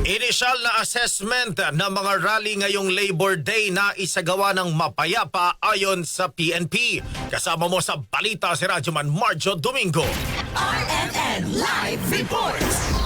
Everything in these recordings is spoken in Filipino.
Inisyal na assessment ng mga rally ngayong Labor Day na isagawa ng mapayapa ayon sa PNP. Kasama mo sa balita si Radyoman Marjo Domingo. RNN Live Reports.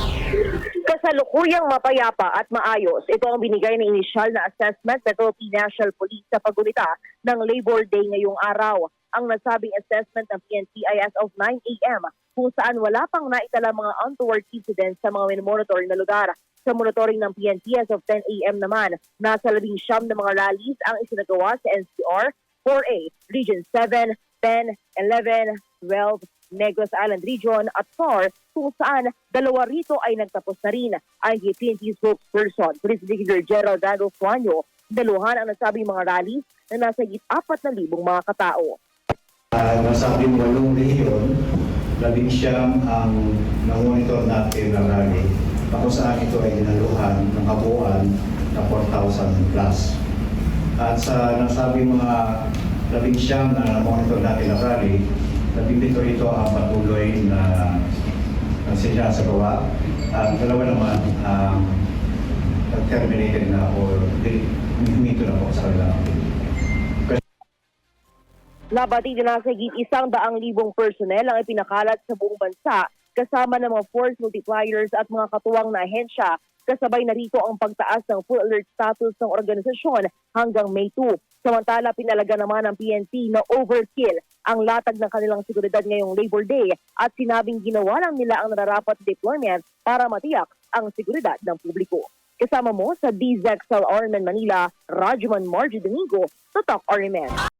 Kasalukuyang mapayapa at maayos, ito ang binigay ng inisyal na assessment ng Philippine National Police sa paggunita ng Labor Day ngayong araw. Ang nasabing assessment ng PNP ay as of 9 a.m. kung saan wala pang naitala mga untoward incidents sa mga minomonitor na lugar. Sa monitoring ng PNP as of 10 a.m. naman, nasa 19 na mga rallies ang isinagawa sa NCR, 4A, Region 7, 10, 11, 12, Negros Island Region at FAR kung saan dalawa rito ay nagtapos na rin. Ang PNP spokesperson, Police Brigadier General Dado Suanyo, daluhan ang nasabing mga rallies na nasa 4,000 mga katao. Nasabing 8 rehiyon, 11 ang namonitor natin na rally. Ako saan ito ay dinaluhan ng kabuuan na 4,000 plus. At sa nasabing mga 11 na namonitor natin na rally, 12 ito ang patuloy na sinasagawa. At dalawa naman terminated na o humito na po sa kanilang activity. Nabatid na nasa higit 100,000 personnel ang ipinakalat sa buong bansa kasama ng mga force multipliers at mga katuwang na ahensya. Kasabay na rito ang pagtaas ng full alert status ng organisasyon hanggang May 2. Samantala, pinalaga naman ng PNP na overkill ang latag ng kanilang seguridad ngayong Labor Day at sinabing ginawa lang nila ang nararapat deployment para matiyak ang seguridad ng publiko. Kasama mo sa DZXL RMN Manila, Radyoman Marjo Domingo, Tatak RMN.